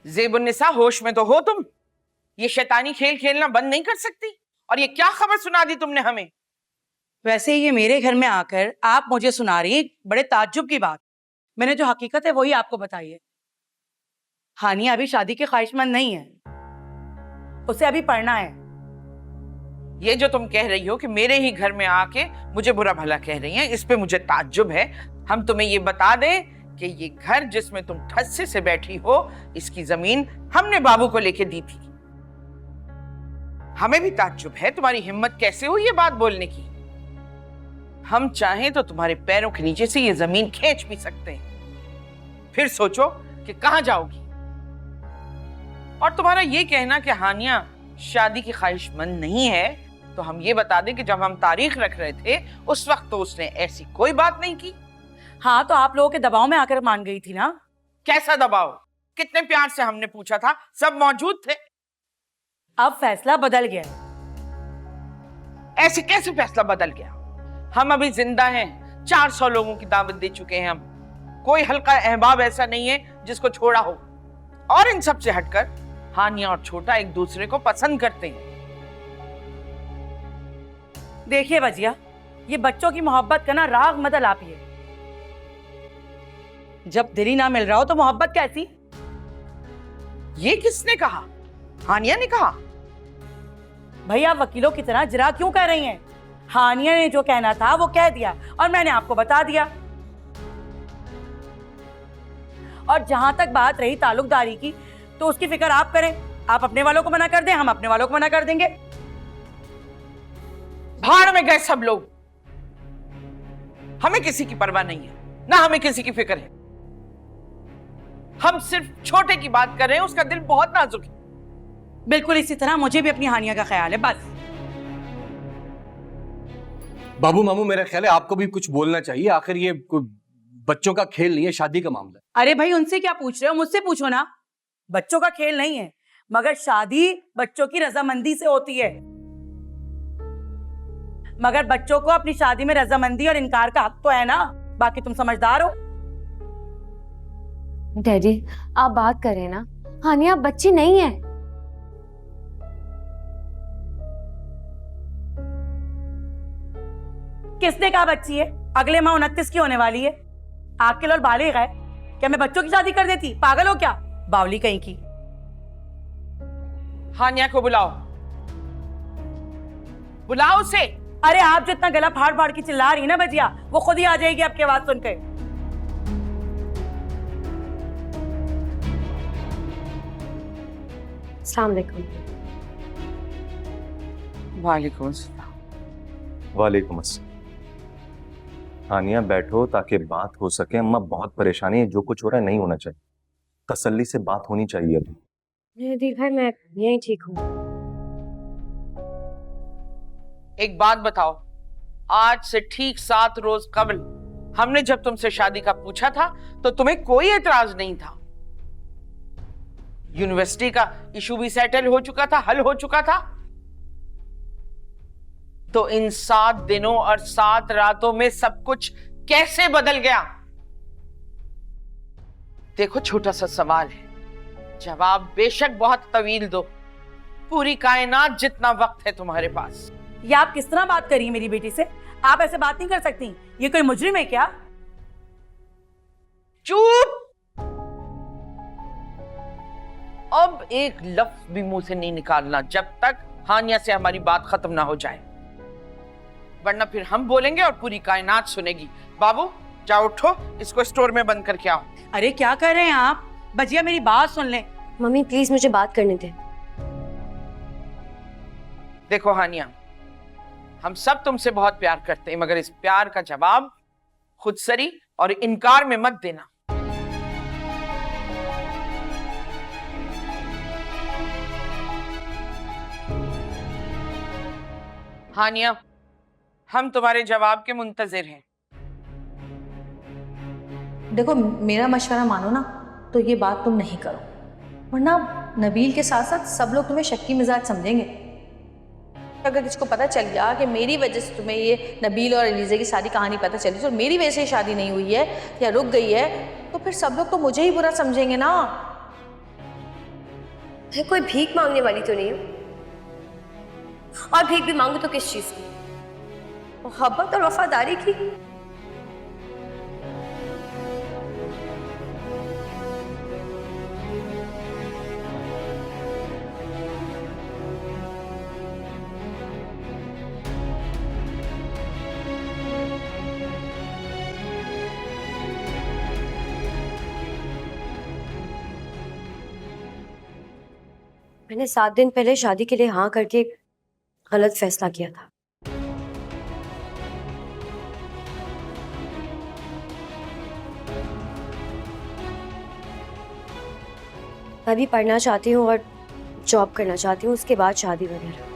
ज़ेबुन्निसा, होश में तो हो तुम? ये शैतानी खेल खेलना बंद नहीं कर सकती? और ये क्या खबर सुना दी तुमने हमें? वैसे ये मेरे घर में आकर आप मुझे सुना रही हैं बड़े ताज्जुब की बात। मैंने जो हकीकत है वही आपको बताई है। हानिया अभी शादी की ख्वाहिशमंद नहीं है, उसे अभी पढ़ना है। ये जो तुम कह रही हो कि मेरे ही घर में आके मुझे बुरा भला कह रही हैं, इस पे मुझे ताज्जुब है। हम तुम्हें ये बता दें कि ये घर जिसमें तुम ठस्से से बैठी हो, इसकी जमीन हमने बाबू को लेके दी थी। हमें भी ताज्जुब है तुम्हारी हिम्मत कैसे हुई ये बात बोलने की। हम चाहें तो तुम्हारे पैरों के नीचे से ये जमीन खींच भी सकते हैं। फिर सोचो कि कहां जाओगी। और तुम्हारा ये कहना कि हानिया शादी की ख्वाहिशमंद नहीं है, तो हम ये बता दें कि जब हम तारीख रख रहे थे उस वक्त तो उसने ऐसी कोई बात नहीं की। हाँ, तो आप लोगों के दबाव में आकर मान गई थी ना। कैसा दबाव? कितने प्यार से हमने पूछा था, सब मौजूद थे। अब फैसला बदल गया है। ऐसे कैसे फैसला बदल गया? हम अभी जिंदा हैं, 400 लोगों की दावत दे चुके हैं हम। कोई हल्का अहबाब ऐसा नहीं है जिसको छोड़ा हो। और इन सब से हटकर हानिया और छोटा एक दूसरे को पसंद करते हैं। देखिए वजिया, ये बच्चों की मोहब्बत का ना राग मत आलापिए। जब दिल ही ना मिल रहा हो तो मोहब्बत कैसी? ये किसने कहा? हानिया ने कहा। भैया वकीलों की तरह जरा क्यों कह रही हैं? हानिया ने जो कहना था वो कह दिया और मैंने आपको बता दिया। और जहां तक बात रही ताल्लुकदारी की, तो उसकी फिक्र आप करें। आप अपने वालों को मना कर दें, हम अपने वालों को मना कर देंगे। भाड़ में गए सब लोग। हमें किसी की परवाह नहीं है, ना हमें किसी की फिक्र है। हम सिर्फ छोटे की बात कर रहे हैं, उसका दिल बहुत नाजुक है। बिल्कुल इसी तरह मुझे भी अपनी हानिया का ख्याल है। बस बाबू मामू, मेरा ख्याल है आपको भी कुछ बोलना चाहिए। आखिर ये कोई बच्चों का खेल नहीं है, शादी का मामला है। अरे भाई, उनसे क्या पूछ रहे हो? मुझसे पूछो ना। बच्चों का खेल नहीं है, मगर शादी बच्चों की रजामंदी से होती है। मगर बच्चों को अपनी शादी में रजामंदी और इनकार का हक तो है ना। बाकी तुम समझदार हो। डैडी, आप बात करें ना। हानिया बच्ची नहीं है। किसने कहा बच्ची है? अगले माह 29 की होने वाली है। आपके लोग बालिग है क्या? मैं बच्चों की शादी कर देती? पागल हो क्या? बावली कहीं की। हानिया को बुलाओ, बुलाओ उसे। अरे आप जो इतना गला फाड़ फाड़ के चिल्ला रही है ना बजिया, वो खुद ही आ जाएगी आपकी आवाज सुनकर। अस्सलाम वालेकुम। वालेकुम अस्सलाम। वालेकुम अस्सलाम। हानिया बैठो ताकि बात हो सके। अम्मा बहुत परेशानी है, जो कुछ हो रहा है नहीं होना चाहिए। तसल्ली से बात होनी चाहिए अभी। भाई मैं यहीं ठीक हूँ। एक बात बताओ, आज से ठीक 7 रोज कबल हमने जब तुमसे शादी का पूछा था तो तुम्हें कोई एतराज नहीं था। यूनिवर्सिटी का इशू भी सेटल हो चुका था, हल हो चुका था। तो इन 7 दिनों और 7 रातों में सब कुछ कैसे बदल गया? देखो, छोटा सा सवाल है, जवाब बेशक बहुत तवील दो। पूरी कायनात जितना वक्त है तुम्हारे पास। ये आप किस तरह बात करी मेरी बेटी से? आप ऐसे बात नहीं कर सकती। ये कोई मुजरिम है क्या? चुप! अब एक लफ्ज भी मुंह से नहीं निकालना जब तक हानिया से हमारी बात खत्म ना हो जाए, वरना फिर हम बोलेंगे और पूरी कायनात सुनेगी। बाबू जाओ, उठो, इसको स्टोर में बंद करके आओ। अरे क्या कर रहे हैं आप? बजिया मेरी बात सुन ले। मम्मी प्लीज मुझे बात करने दे। देखो हानिया, हम सब तुमसे बहुत प्यार करते हैं, मगर इस प्यार का जवाब खुदसरी और इनकार में मत देना। हानिया, हम तुम्हारे जवाब के मुंतजिर हैं। देखो, मेरा मशवरा मानो ना तो ये बात तुम नहीं करो, वरना नबील के साथ साथ सब लोग तुम्हें शक्की मिजाज समझेंगे। अगर किसको पता चल गया कि मेरी वजह से तुम्हें ये नबील और अलीज़ा की सारी कहानी पता चली तो मेरी वजह से शादी नहीं हुई है या रुक गई है, तो फिर सब लोग तो मुझे ही बुरा समझेंगे ना। मैं कोई भीख मांगने वाली तो नहीं हूँ, और भीख भी मांगू तो किस चीज की? मोहब्बत और वफादारी की। मैंने 7 दिन पहले शादी के लिए हाँ करके गलत फैसला किया था। मैं भी पढ़ना चाहती हूँ और जॉब करना चाहती हूँ, उसके बाद शादी वगैरह।